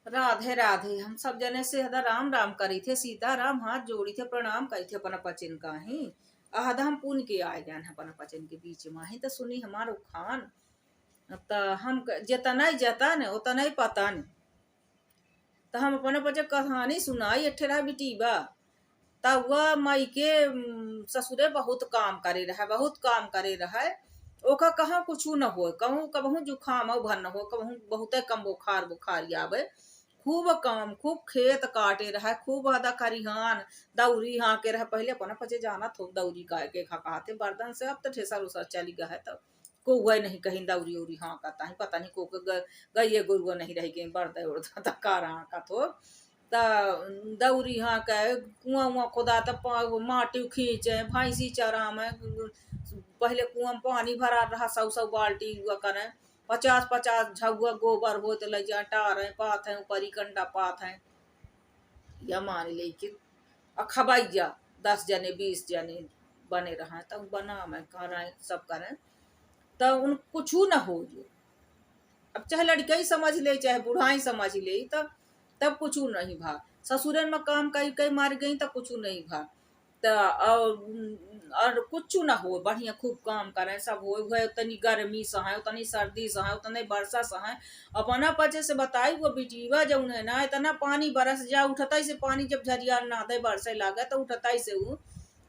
राधे राधे। हम सब जने से हदा राम राम करी थे, सीता राम हाथ जोड़ी थे, प्रणाम करी थे अपन पचिन का ही। आहदा हम पुन के आए जान अपन पचिन के बीच में ही तो सुनी हमारो खान। त हम जतना ही जता ने उतना ही पता ने। तो हम अपन पचे कहानी सुनाई एठे रहा बिटी बा। तब वह मई के ससुरे बहुत काम करे रहा, बहुत काम करे रहा। ओका कहाँ कुछ न हो, कहूँ कबहू जुखाम भन हो, कहूँ बहुते कम बुखार बुखार आवे। खूब काम, खूब खेत काटे रहा, खूब आदा खरिहान दौरी हाँ के रहा। पहले अपना पचे जाना थो दौरी का के खा कहते बर्तन से, अब तो ठेसर उसर चली गया है। तो को हुआ नहीं कहीं दौरी उरी हाँ कहता है, पता नहीं को गई गुरुआ नहीं रही गई बर्द उड़ता तकार हाँ का थो। दौरी हाँ का कुआं उआ खोदा तब माटी खींचे भैंसी चरा में। पहले कुआं में पानी भरा रहा, 100 बाल्टी हुआ करे। 50 झगुआ गोबर हो तो ले जा टार है पात है ऊपरी कंडा पात है। या मान ले कि खबैया 10 जने 20 जने बने रहा तब बना मैं कर सब करें। तो उन कुछ न हो जो। अब चाहे लड़का ही समझ ले चाहे बूढ़ा ही समझ ले, तब कुछ नहीं भा। ससुरन में काम कई कई मार गई तब कुछ नहीं भा। तो और कुछ ना हो बढ़िया खूब काम करे सब हो उतनी गर्मी सहाय उतनी सर्दी सहाय उतनी वर्षा सहाय। अपना पचे से बताई वो बिटीवा जौन है ना, इतना पानी बरस जा उठता से पानी जब झरियार ना दे बरसे लागे तो उठता से वो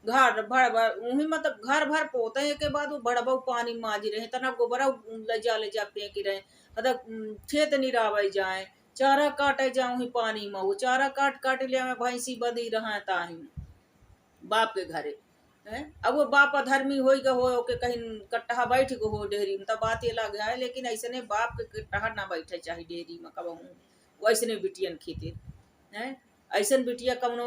घर भर भर वही मतलब घर भर पोते के बाद वो बड़बू पानी माजी रहे, तना गोबरा ले जा फेंकी रहे। मतलब खेत निरावे जाए, चारा काटे जाऊँ ही पानी में, वो चारा काट काट लिया मैं भैंसी बदी रहा ताही बाप के घरे हैं। अब वो बाप अधर्मी हो के कहीं कट्टा बैठ गो हो डेहरी में, तब बात ये लग है। लेकिन ऐसे ने बाप के कट्टा ना बैठे चाहे डेहरी में कबहू वैसने बिटियन खेती है। ऐसन बिटिया कौनो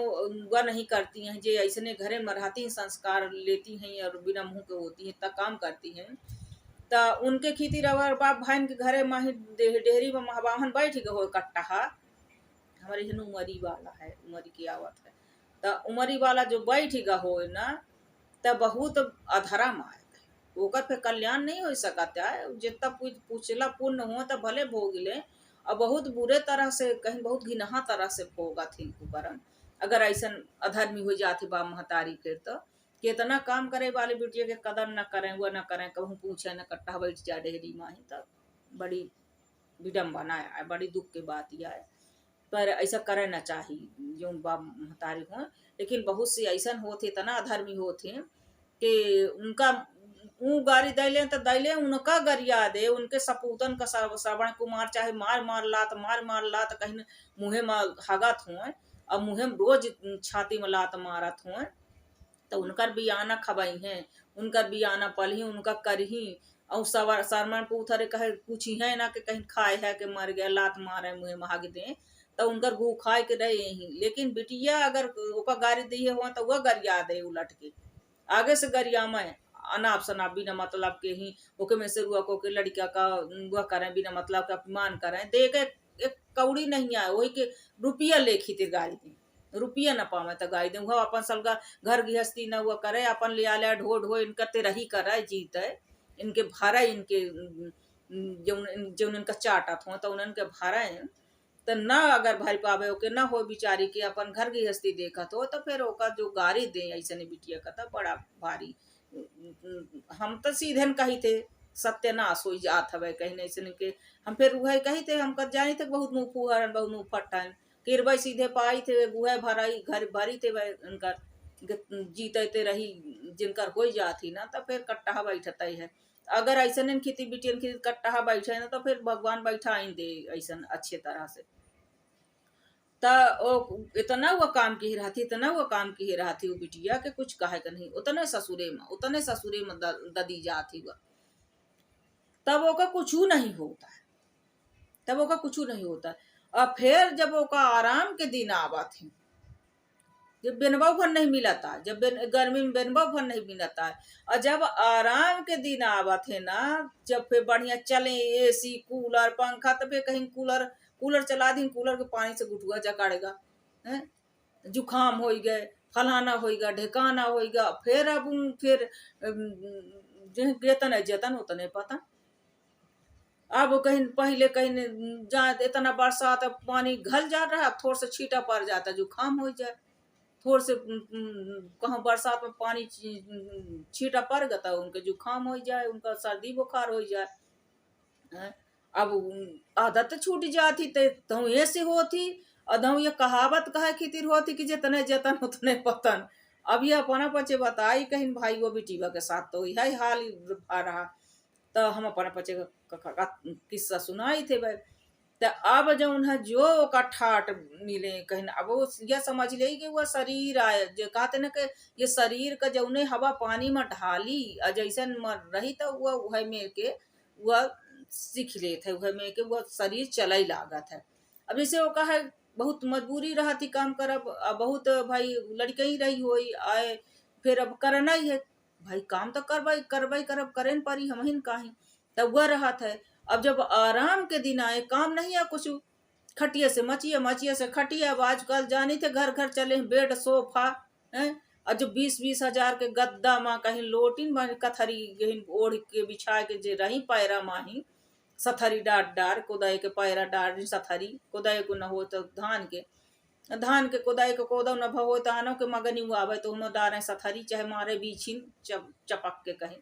वह नहीं करती हैं जे ऐसने घरे में रहती हैं, संस्कार लेती हैं और बिना मुंह के होती हैं तब काम करती हैं। तो उनके खेती रवर बाप भाई के घरे माही डेहरी में महावाहन बैठ गए हो कट्टा। हमारे यहाँ उमरी वाला है, उमरी की आवत है। तो उमरी वाला जो बैठ गा हो ना, तब बहुत अधरा मार ओकर पे कल्याण नहीं हो सकता है। जितना पूछला पुण्य हुआ तब भले भोग ले, और बहुत बुरे तरह से कहीं बहुत घिनहा तरह से भोगा थी करन। अगर ऐसा अधर्मी हो जाती बा महतारी फिर तो कितना काम करे वाले बेटिया के कदर न करें वह न करें, कहूँ पूछे न कट्टा बैठ जा डेहरी माही। तब बड़ी विडम्बना है, बड़ी दुख की बात यह है। पर ऐसा करे ना चाहिए जो बाप महतारी हो। लेकिन बहुत सी ऐसा होते इतना अधर्मी होते कि उनका ऊ गाड़ी दैले तो दैले उनका गरिया दे उनके सपूतन का श्रवण कुमार चाहे मार मार लात कहीं मुँहे में हगत हुए और मुँहे में रोज छाती में लात मारत हुए। तो उनकर बियाना खबई हैं, उनकर बियाना पलही उनका करही। और सवर सरमन पूथरे कहे पूछी है ना कि कहीं खाए है कि मर गया लात मारे मुँहे में हग दे। तो उनकर गु खाए के रहे यही। लेकिन बिटिया अगर ओका गाड़ी दिए हुआ तो वह गरिया दे उलट के आगे से गरिया में अनाप शनाप बिना मतलब के ही ओके में से रुआ को के लड़का का वह करें बिना मतलब का अपमान करें दे के एक कौड़ी नहीं आए वही के रुपया लेखी थे गाड़ी दी रुपया न पावे तो गाड़ी दे वह अपन सलगा घर गृहस्थी न हुआ करे अपन ले आले ढो ढो इनका ते रही करे जीत है इनके भारा इनके जो जो इनका चाटा था तो उनके भारा है। तो न अगर भर पावे ओके न हो बिचारी के अपन घर गृहस्थी देखत हो तो फिर ओका जो गाड़ी दे ऐसे बिटिया का था बड़ा भारी। हम तो सीधे न कही थे सत्यानाश हो जात हवे कहीं नहीं से के। हम फिर वह कही थे हम कर जानी थे बहुत मुँह फुहरन बहुत मुँह फटन किरबई सीधे पाई थे गुहे भराई घर भरी थे वह उनकर जीते ते रही जिनकर हो जाती ना तो फिर कट्टा बैठता ही है। अगर ऐसा नहीं खेती बिटियन की कट्टा बैठे ना तो फिर भगवान बैठा ही दे ऐसा अच्छे तरह से। त ओ इतना वो काम की रहती इतना वो काम की रहती वो बिटिया के कुछ कहे का नहीं उतने ससुरे में ददी जाती वह। तब ओका कुछ नहीं होता है, तब ओका कुछ नहीं होता है। और फिर जब ओका आराम के दिन आवत है जब बेनबा भर नहीं मिलता जब गर्मी में बेनबा भर नहीं मिलता है। और जब आराम के दिन आवत है ना जब फिर बढ़िया चले एसी कूलर पंखा तो फिर कहीं कूलर कूलर चला दी कूलर के पानी से गुठुआ जकाड़ेगा है। जुखाम हो गए फलाना हो गया ढेकाना हो गया फिर अब फिर जतन है जतन उतने पता अब कहीं पहले कहीं जा इतना बरसात अब पानी घल जा रहा है, अब थोड़ा सा छींटा पड़ जाता है जुकाम हो जाए। थोड़े से कहाँ बरसात में पानी छींटा पड़ गया था उनके जुकाम हो जाए, उनका सर्दी बुखार हो जाए। हैं? अब आदत छूट जाती तो ऐसे होती। अदम ये कहावत कहे खितिर होती कि जितने जतन उतने पतन। अब ये अपना बच्चे बताई कहीं भाई वो बेटीवा के साथ तो यही हाल आ रहा। तो हम अपना बच्चे का किस्सा सुनाई थे भाई। तो अब जो उन्हें जो का ठाट मिले कहीं अब वो यह समझ ले कि वह शरीर आए जो कहते ना कि ये शरीर का जो उन्हें हवा पानी में ढाली जैसे रही तो वह में के वह सीख लेते वह में के वह शरीर चलाई लागत है। अब इसे वो कहा बहुत मजबूरी रहा थी काम करब बहुत भाई लड़के ही रही होई आए फिर अब करना ही है भाई काम तो करवाई करवाई करब करें परी हम ही काहे। तब वह रहा था। अब जब आराम के दिन आए काम नहीं है कुछ खटिया से मचिया मचिया से खटिया। अब आजकल जानी थे घर घर चले हैं, बेड सोफा है। और जो 20-20 हजार के गद्दा माँ कहीं लोटिन माँ कथरी गहिन ओढ़ के बिछा के जे रही पैरा माही सथरी डाट डार कोदाई के पैरा डार सथरी कोदाई को न हो तो धान के कोदाई के कोदो न भवो तो आनो के मगनी आवे तो उन्हों डारे सथरी चाहे मारे बीछिन चपक के कहीं।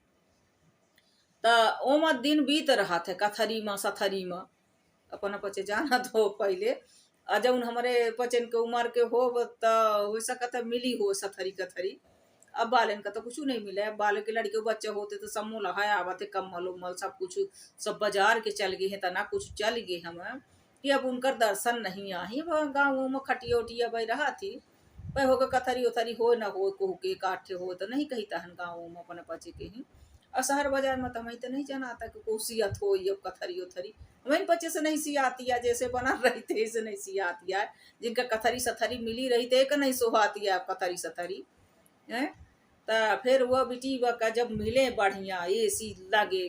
तो ओमा दिन बीत रहा थे कथरी में सथरी में अपन पचे जाना तो पहले जौन हमारे पचन के उम्र के हो तो हो सकता मिली हो सथरी कथरी। अब बालन का तो कुछ नहीं मिला है। बाल के लड़के बच्चे होते तो सब मोल है आवते कम्मल उम्मल सब कुछ सब बाजार के चल गए हैं तना कुछ चल गए हम कि अब उनकर दर्शन नहीं आई। गाँव में खटिया उटिया बह रहा थी वह होगा कथरी उथरी हो न हो कोह के काठे हो तो नहीं कही तहन गाँव में अपन पचे के ही। और शहर बाजार में तो हमें तो नहीं जाना आता कि को सियत हो ये कथरी उथरी हमें बच्चे से नहीं सियाती है जैसे बना रही थे ऐसे नहीं सियाती है। जिनका कथरी सथरी मिली रही थे एक नहीं सोहाती है कथरी सथरी है। तो फिर वह बेटी वह का जब मिले बढ़िया एसी लगे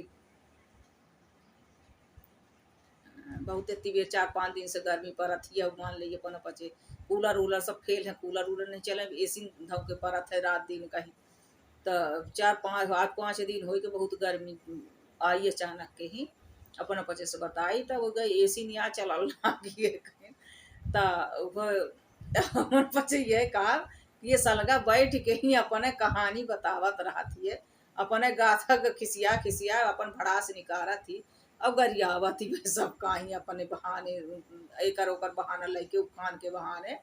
बहुत तीव्र 4-5 दिन से गर्मी पड़त है। मान लीजिए अपन पचे कूलर उलर सब फेल है कूलर उलर नहीं चले एसी धो के पड़त है रात दिन कहीं। तो 4-5 दिन हो के बहुत गर्मी आई अचानक के ही अपन पचे से बताई तब वो गए एसी नहीं आ चला लागी कहीं। तो वह पचे ये कहा ये सलगा बैठ के ही अपने कहानी बतावत रहा थी अपने गाथा खिसिया खिसिया अपन भड़ास निकारा थी। अब गरियावती में सब कहीं अपने बहाने एक ओकर बहाना लेके उखान के बहाने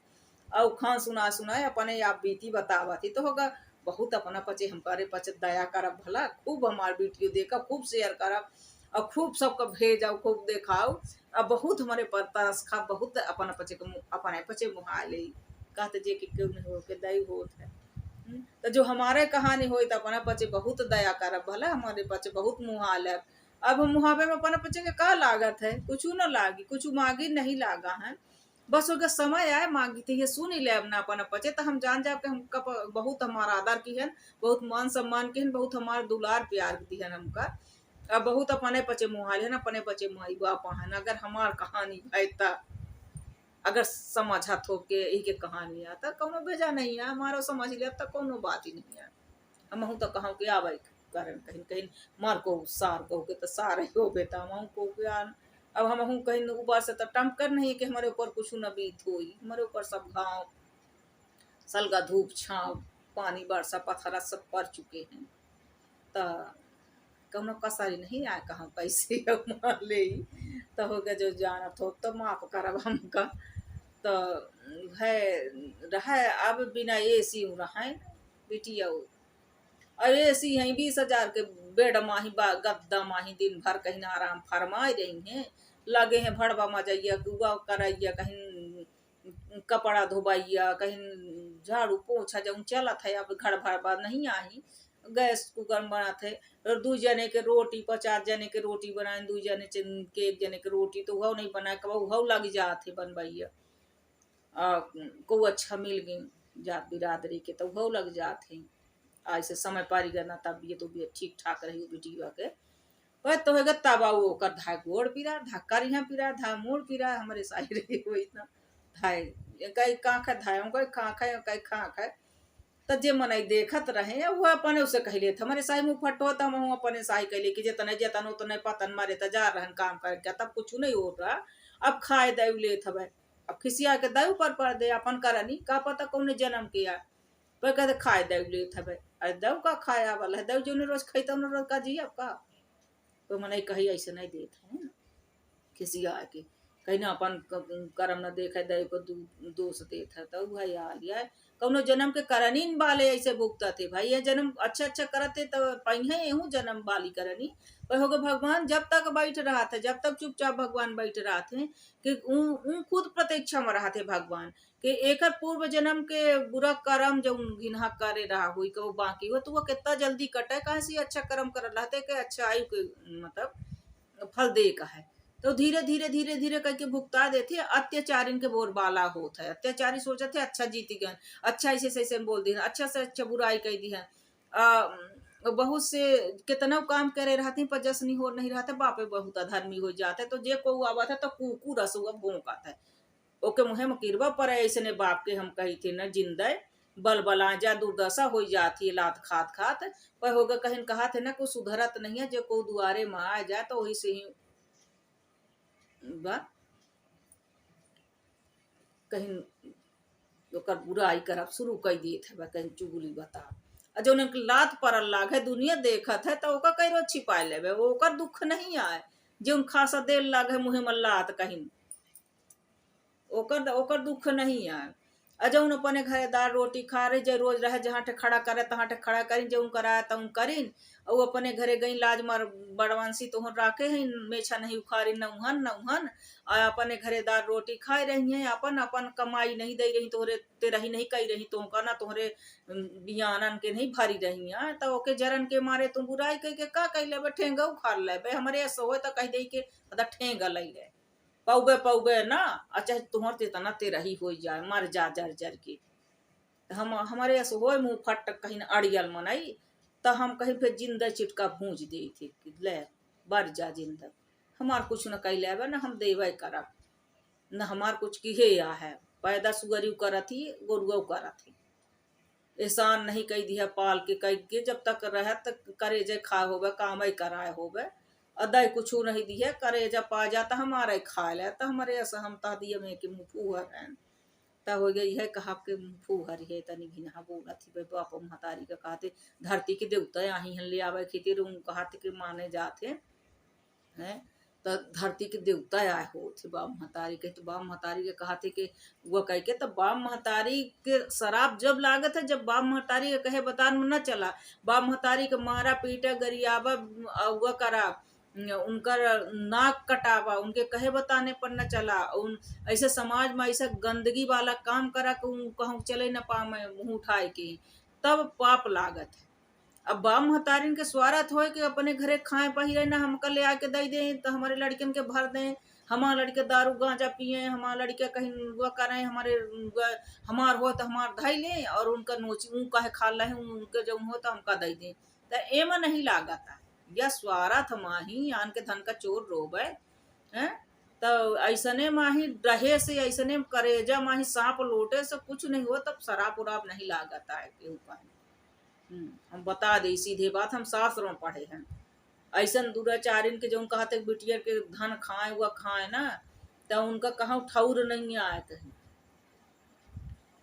और उखान सुना सुनाए अपने आप बीती बतावती तो होगा बहुत अपना पचे हम करे पचे दया करब भला खूब हमार वीडियो देखा खूब शेयर करब और खूब सबको भेजाओ खूब देखाओ। अब बहुत हमारे पर तरस खा बहुत अपन पचे अपने पचे मुहा ले कहते जे कि क्यों नहीं हो के दई होत है। तो जो हमारे कहानी होई तो अपना पचे बहुत दया करब भला हमारे पचे बहुत मुहा ले। अब हम मुहावे में अपना पचे के का लागत है कुछ न लागी कुछ मांगी नहीं लागा है बस होगा समय आए मांगी थी ये सुन ले अपना अपना पचे तो हम जान जाए कि हम बहुत हमारा आदर की है बहुत मान सम्मान की है बहुत हमारा दुलार प्यार दी है हमका। अब बहुत अपने पचे मुहाल है ना अपने पचे मुहाई बापा है ना अगर हमार कहानी भाई ता अगर समझत हो के यही के कहानी आता कौनो बेजा नहीं है हमारा समझ लिया तो कोनो बात ही नहीं है। हम हूँ तो कहूँ कि आवे कारण कहीं कहीं मार को सार कहो के तो सार ही हो बेटा हम को ज्ञान। अब हम हूँ कहीं ऊपर से तो टमकर नहीं कि हमारे ऊपर कुछ न बीत हुई हमारे ऊपर सब घाव सलगा धूप छाव पानी बरसा पत्थरा सब पड़ चुके हैं। तो कौनो कसरी नहीं आए कहाँ कैसे मान ले तो हो गया जो जानत हो तो माफ करब हमका। तो है रहा अब बिना एसी रहा बिटिया और एसी है 20 हजार के बेड माही गद्दा माही दिन भर कहीं आराम फरमाए रही हैं लगे हैं भड़वा मजाइया गुआ करैया कहीं कपड़ा धोबाइया कहीं झाड़ू पोछा जब चलत है अब घर भर नहीं आई गैस कुकर में बना थे। और 2 जने के रोटी 50 जने के रोटी बनाए 2 जने के 1 जने के रोटी तो वह नहीं बनाए कब वह लग जाते बनबैया को अच्छा मिल गई जात बिरादरी के तो वह लग जाते ऐसे समय पारी करना तब ये तो भी ठीक ठाक रही बेटिया के वह तो है तब वो कर धाय गोड़ पीरा धक्कर यहाँ पीरा धा मोड़ पीरा हमारे साई रही हुई इतना धाय कई काँख है धाय कई काँख है कई खाँख है त जे मनई देखत रहे वो अपने उसे कहले थे हमारे साई मुँह फटो त हम अपने साई कहले कि जितने जतन उतने पतन मारे त जा रहन काम करके तब कुछ नहीं हो रहा। अब खाए दऊ ले हवे अब खिसिया के दऊ पर दे अपन करनी का पता कौन जन्म किया पर कहते खाए दऊ ले हवे अरे दऊ का खाया वाला है दऊ जो रोज खैता रोज का जी अब का तो मन कही ऐसे नहीं देते हैं खिसिया के कहीं ना अपन कर्म न देखे दे को दोष देता तो भाई आ लिया कौनो जन्म के करनी वाले ऐसे भुगता थे भाई ये जन्म अच्छा अच्छा करते तो पहिए हूँ जन्म वाली करनी पर होगा भगवान जब तक बैठ रहा था जब तक चुपचाप भगवान बैठ रहा थे कि खुद प्रतीक्षा में रहा थे भगवान कि एक पूर्व जन्म के बुरा कर्म जो गिनहा करे रहा हुई को बाकी हो तो वो कितना जल्दी कटे कहा से अच्छा कर्म कर रहा थे कि अच्छा आयु के मतलब फल दे का है तो धीरे धीरे धीरे धीरे करके भुगता देते अत्याचारी के बोर बाला होता है अत्याचारी सोचते अच्छा जीती गए अच्छा ऐसे ऐसे बोल दी अच्छा से अच्छा बुराई कह दी है बहुत से कितना काम करे रहते हैं पर जस नहीं हो नहीं रहता बापे बहुत अधर्मी हो जाते तो जे को आवा था तो कुकू रस हुआ भोंकाता है ओके मुहे में किरवा पर ऐसे ने बाप के हम कही थे न जिंदे बल बला जा दुर्दशा हो जाती है लात खात खात पर होगा कहीं कहा थे ना को सुधरत नहीं है जो को दुआरे में आ जाए तो वही से ही बा कहीं ओकर बुराई करब शुरू कर दिए थे कहीं चुगली बता जो लात परल लाग है दुनिया देखत है तो ओकर कई रोज छिपा लेवे ओकर दुख नहीं आए जो खासा देर लाग है मुहे में लात कहीं ओकर ओकर दुख नहीं आए अजौन अपने घरे दाल रोटी खा रहे जे रोज रहे जहाँ टे खड़ा करे तहाँ टे खड़ा करीन जो कराया तउन करीन और अपने घरे गई लाज मार बड़वंशी तो राखे हैं मेछा नहीं उखारी न उहन और अपने घरे दाल रोटी खाए रही हैं अपन अपन कमाई नहीं दे रही तोहरे तेरा ही नहीं कही रही तो ना तोहरे बियानन के नहीं भरी रही हैं तो ओके जरन के मारे तुम बुराई कह के का कह ले ठेंगा उखाड़ ले हमारे ऐसा हो तो कह दे के ठेंगा ले ले पौबे ना अच्छा तुहर ते तना ते रही हो जाए मर जा जर जर के हम हमारे ऐसे हो मुंह फट कहीं अड़ियल मनाई तो हम कहीं फिर जिंदा चिटका भूज दे थे कि ले बर जा जिंदा हमार कुछ न कह ले न हम देवे करब न हमार कुछ किहे या है पैदा सुगरी करत ही गोरुआ करत ही एहसान नहीं कह दिया पाल के कह के जब तक रह तक करे जे खा होवे काम कराए होवे अदय कुछ नहीं दिया करे जब पा जाता हमारे खा ले तो हमारे असहमता दिए में कि मुँह फूहर है तब हो गई है कहा के मुँह फूहर है तनी घिना बोला थी भाई बाप महतारी का कहते धरती के देवता आई हन ले आवे खेती रूम कहते कि माने जाते हैं तो धरती के देवता आए हो थे बाप महतारी के तो बाप महतारी के कहते कि वो कह के तो बाप महतारी के शराब जब लागत है जब बाप महतारी के कहे बतान में न चला बाप महतारी के मारा पीटा गरियावा वह करा उनका नाक कटावा उनके कहे बताने पर न चला उन ऐसे समाज में ऐसा गंदगी वाला काम करा कि कहूँ चले न पा मैं मुँह उठाए के तब पाप लागत है अब बाप महतारिन के स्वार्थ हो कि अपने घरे खाए पहिरे ना हमका ले आके दे दें तो हमारे लड़कियन के भर दें हमारे लड़के दारू गांजा पिए हमारे लड़के कहीं वह करें हमारे हमार हो तो हमार धाई लें और उनका नोच उनका है खा रहे उनके जो हो तो हमका दे दें तो एम नहीं लागता यह स्वार्थ माही आन के धन का चोर रोबे हैं तो ऐसने माही रहे से ऐसने करेजा माही सांप लोटे से कुछ नहीं हो तब शराब उराब नहीं लागता है केहू पानी हम बता दे सीधे बात हम शास्त्र में पढ़े हैं ऐसा दुराचारिन के जो कहते बिटिया के धन खाए हुआ खाए ना तो उनका कहाँ ठौर नहीं आए कहीं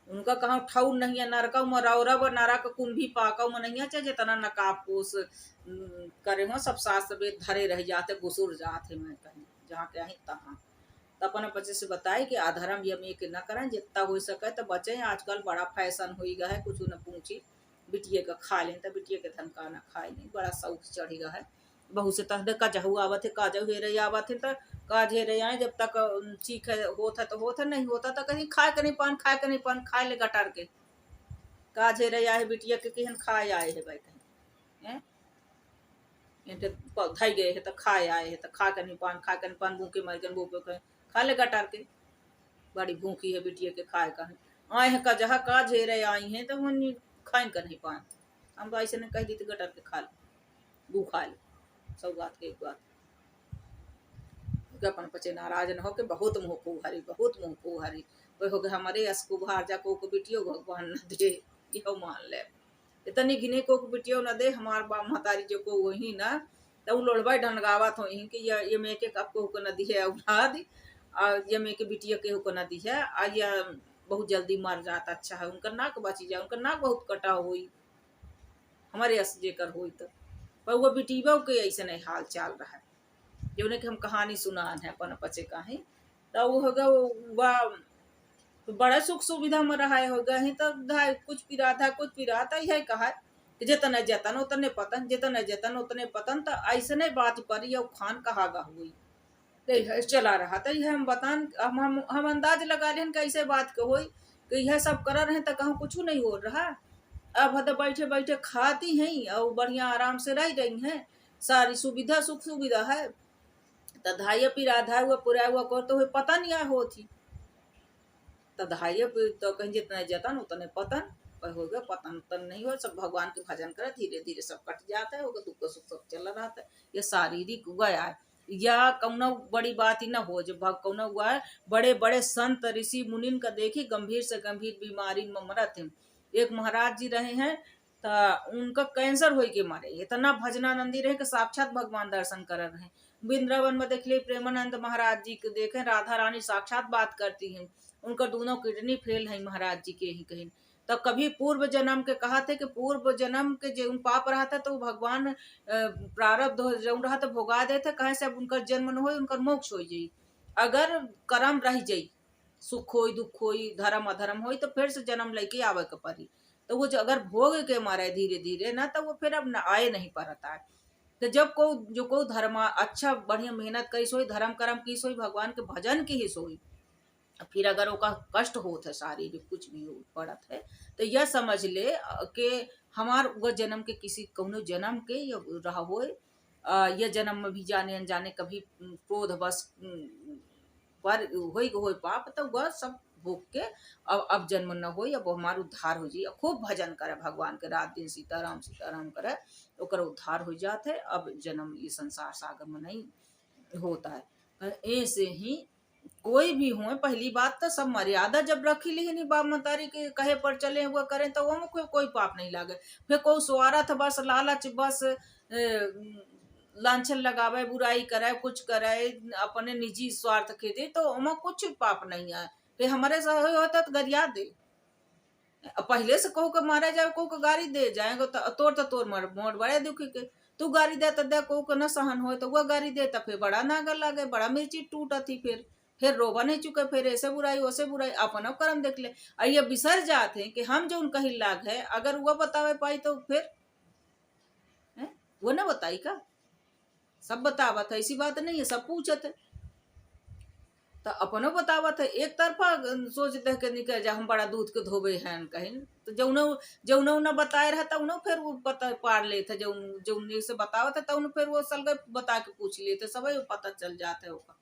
उनका कहाँ ठौर नहीं है नरका में रौरव नरक कुंभी पाका में नहीं है चाहे जितना नकाब पोस करे हो सब शास्त्र वेद धरे रह जाते गुसुर जाते मैं कहीं जहाँ के आई तहाँ तो अपन बच्चे से बताए कि अधर्म यम ये न करें जितना हो सके तो बचे आजकल बड़ा फैशन हो गया है कुछ न पूछी बिटिया का खा लें तो बिटिया के धन का ना खाए नहीं बड़ा शौक चढ़ेगा है बहुत से तहदे काजहू आवत है काजहू हेरे आवत है तो काज हेरे आए जब तक चीख होता तो होता नहीं होता तो कहीं खाए के नहीं पान खाए के नहीं पान खाए ले गटार के काज हेरे आए बिटिया के कहन खाए आए है भाई कहीं धाई गए है तो खाए आए है तो खा के नहीं पान भूखे मर गए भूखे कहीं खा ले गटार के बड़ी भूखी है बिटिया के खाए कहीं आए हैं कजहा काज हेरे आई हैं तो खाइन का नहीं पान हम तो ऐसे नहीं कह दी थी गटर के खा ले गू खा ले सब बात के एक बात अपन पचे नाराज न हो के बहुत मुँह फूहरी वही हो गए हमारे अस को बाहर जा को बिटियो भगवान न दे यह मान ले इतनी घिने को बिटियो न दे हमार बाप महतारी जो को वही ना तो उ लोड़बा ढनगावत हो कि ये में के आपको को नदी है औलाद ये में के बिटिया के को नदी है आ या बहुत जल्दी मर जाता अच्छा है उनका नाक बची जाए उनका नाक बहुत कटा हुई हमारे अस जेकर हुई तो पर वो बिटिबा के ऐसे नहीं हाल चाल रहा है जो ने कि हम कहानी सुना है अपन बच्चे का ही तो वो होगा वह तो बड़ा सुख सुविधा में रहा होगा ही तब धाय कुछ पिरा था कुछ पिरा था यह कहा कि जितने जतन उतने पतन जितने जतन उतने पतन तो ऐसे नहीं बात पर यह खान कहागा हुई तो चला रहा था यह हम बतान हम अंदाज लगा रहे हैं कैसे बात के हुई कि यह सब कर रहे हैं तो कहूँ कुछ नहीं हो रहा अब हद बैठे बैठे खाती हैं और बढ़िया आराम से रह रही हैं सारी सुविधा सुख सुविधा है तो धाय पिरा धाय हुआ पुरा हुआ कर तो पता नहीं होती तो धाय तो कहीं जितने जतन उतने पतन पर हो गया पतन उतन नहीं हो सब भगवान के भजन करे धीरे धीरे सब कट जाता है होगा दुख सुख सब चल रहा था ये शारीरिक गया है या कौनो बड़ी बात ही ना हो जब कौनो हुआ है बड़े बड़े संत ऋषि मुनिन का देखी गंभीर से गंभीर बीमारी में मरत है एक महाराज जी रहे हैं तो उनका कैंसर हो के मारे इतना भजनानंदी रहे कि साक्षात भगवान दर्शन कर रहे हैं वृंदावन में देख लिए प्रेमानंद महाराज जी को देखे राधा रानी साक्षात बात करती हैं उनका दोनों किडनी फेल है महाराज जी के ही कहीं तो कभी पूर्व जन्म के कहा थे कि पूर्व जन्म के जो पाप रहा था तो भगवान प्रारब्ध जो रहा तो भोगा देते कहे से अब उनका जन्म न हो उनका मोक्ष हो जाई अगर कर्म रह जाई सुख होई दुख होई धर्म अधर्म होई तो फिर से जन्म लेके आवे के पड़ी तो वो अगर भोग के मारे धीरे धीरे ना तो वो फिर अब न आए नहीं पाता है तो जब को धर्म अच्छा बढ़िया मेहनत करी सोई धर्म कर्म की सोई भगवान के भजन की ही सोई फिर अगर ओका कष्ट होत है शारीरिक कुछ भी हो पड़त है तो यह समझ ले कि हमार वो जन्म के किसी कौनो जन्म के रहा हो यह जन्म में भी जाने अनजाने कभी क्रोध बस पर हो पाप तो वह सब भोग के अब जन्म न हो अब हमार उद्धार हो जाए खूब भजन करे भगवान के रात दिन सीताराम सीताराम करे ओकर उद्धार हो जाते अब जन्म ये संसार सागर में नहीं होता है ऐसे ही कोई भी हो पहली बात तो सब मर्यादा जब रखी ली नहीं बाप मतारी के कहे पर चले हुआ करें तो वो कोई पाप नहीं लागे फिर कोई स्वार्थ बस लालच बस लांछन लगावे बुराई करे कुछ करे अपने निजी स्वार्थ के दे तो वहाँ कुछ पाप नहीं है फिर हमारे साथ होता तो गरिया दे पहले से कहू के मारा जाए कहू के गाड़ी दे जाएगा तो तोर मोड़ बड़े दुखी के तू गाड़ी दे तो दे कहू के न सहन हो तो वह गाड़ी दे तो फिर बड़ा नागर लागे बड़ा मिर्ची टूटा थी फिर रोबा नहीं चुके फिर ऐसे बुराई वैसे बुराई अपन कर्म देख ले ये बिसर जाते हैं कि हम जो उनका ही लाग है अगर वह बतावे पाई तो फिर वो न बताई का सब बतावत है ऐसी बात नहीं है सब पूछत है तो अपनो बतावत है एक तरफा सोचते के निकल जा हम बड़ा दूध के धोबे हैं कहीं तो जौनो न बताए रहा उन्हों फिर वो पता पार लेते जौन से बतावत है तो फिर वो सलगे बता के पूछ लेते सब पता चल जाता है ओका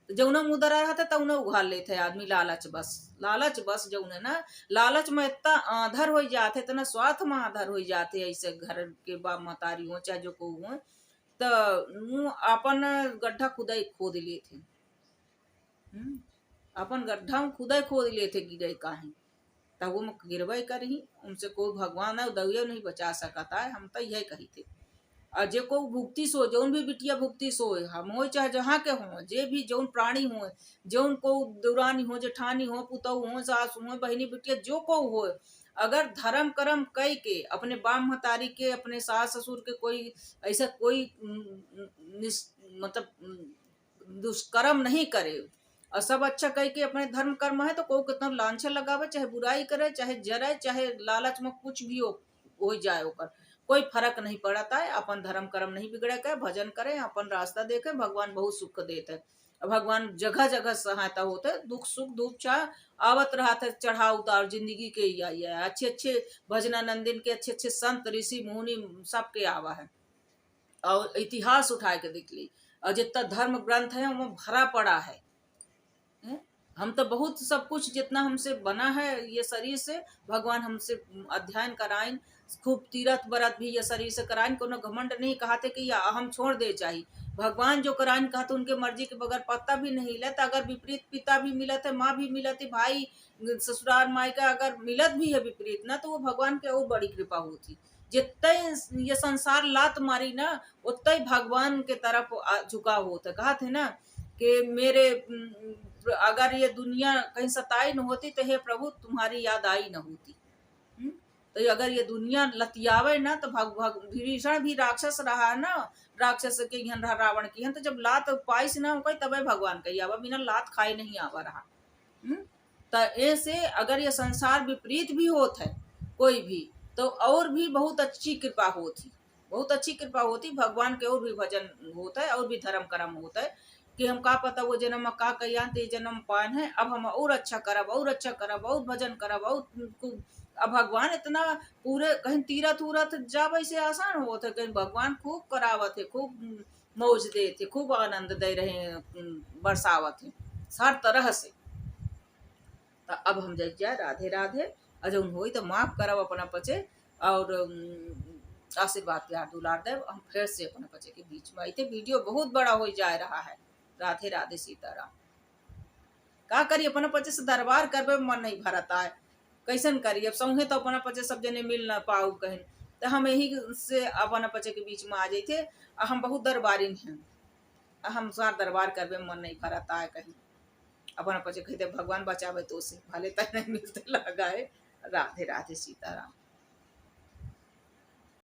तो जौना मुदरा रहता तो उन्हें उघार लेते आदमी लालच बस जौने ना लालच में इतना आधर हो जाते इतना स्वार्थ में आधर हो जाते ऐसे घर के बाप मतारी हो चाहे जो को हो तो अपन गड्ढा खुदाई खोद लिए थे अपन गड्ढा में खुदाई खोद लिए थे गिरे काहे तब वो गिरवाई करी उनसे कोई भगवान है दविया नहीं बचा सकता है हम तो यही कही थे और जे को भुक्ति सो जौन भी बिटिया भुक्ति सो हम हो चाहे जहाँ के हो जे भी जौन प्राणी हो जौन को दुरानी हो जेठानी हो पुतऊ हो सास हो बहनी बिटिया जो को हो अगर धर्म कर्म कई के अपने बाप महतारी के अपने सास ससुर के कोई ऐसा कोई मतलब दुष्कर्म नहीं करे और सब अच्छा कह के अपने धर्म कर्म है तो कोई कितना लांछन लगावे चाहे बुराई करे चाहे जरे चाहे लालच में कुछ भी हो जाए ओकर कोई फर्क नहीं पड़ता है अपन धर्म कर्म नहीं बिगड़े के भजन करें अपन रास्ता देखे भगवान बहुत सुख देते भगवान जगह जगह सहायता होते दुख सुख दुख चाह आवत रहा था चढ़ाव उतार जिंदगी के ही आई है अच्छे अच्छे भजनानंदिन के अच्छे अच्छे संत ऋषि मुनि सबके आवा है और इतिहास उठा के देख ली और जितना धर्म ग्रंथ है वो भरा पड़ा है हम तो बहुत सब कुछ जितना हमसे बना है ये शरीर से, भगवान हमसे अध्ययन कराइन, खूब तीरथ बरत भी ये शरीर से कराइन, कोनो घमंड नहीं कहते कि या हम छोड़ दे चाहिए। भगवान जो कराइन कहते उनके मर्जी के बगैर पत्ता भी नहीं हिलत। अगर विपरीत पिता भी मिलत है, माँ भी मिलत है, भाई ससुराल मायका अगर मिलत भी है विपरीत ना, तो वो भगवान के और बड़ी कृपा होती। जितने ये संसार लात मारी ना, उतना ही भगवान के तरफ झुकाव होता। कहा थे ना कि मेरे अगर ये दुनिया कहीं सताई न होती तो हे प्रभु तुम्हारी याद आई न होती। तो अगर ये दुनिया लतियावे ना तो विभीषण भी राक्षस रहा ना, राक्षस के यहाँ रहा रावण की यहाँ, तो जब लात पाइस ना हो गई तबे भगवान कही आवा, बिना लात खाए नहीं आवा रहा। तो ऐसे अगर ये संसार विपरीत भी होत है कोई भी, तो और भी बहुत अच्छी कृपा होती, बहुत अच्छी कृपा होती भगवान के, और भी भजन होता है और भी धर्म कर्म होता है कि हम का पता वो जन्म में का कहिया ते जन्म पान है, अब हम और अच्छा करब, और अच्छा करब, और भजन करब, और अब भगवान इतना पूरे कहीं तीरथ उरथ जावे से आसान होत है, कहीं भगवान खूब करावत है, खूब मौज देते, खूब आनंद दे रहे बरसावत है हर तरह से। तो अब हम जाइए राधे राधे, अजौन होई तो माफ करब अपना पचे, और आशीर्वाद प्यार दुलार देव। हम फिर से अपना पचे के बीच में आते, वीडियो बहुत बड़ा हो जा रहा है। राधे राधे सीताराम। का करिए अपना पचे से दरबार करबे मन नहीं भरता है, कैसन करिए अब संगे तो अपना पचे सब जने मिल ना पाऊ कहीं, तो हम यही से अपना पचे के बीच में आ जाते। हम बहुत दरबारी हैं, हम सार दरबार करबे मन नहीं भरता है कहीं, अपना पचे कहते भगवान बचावे तो से भले तक नहीं मिलते लगा है। राधे राधे सीताराम।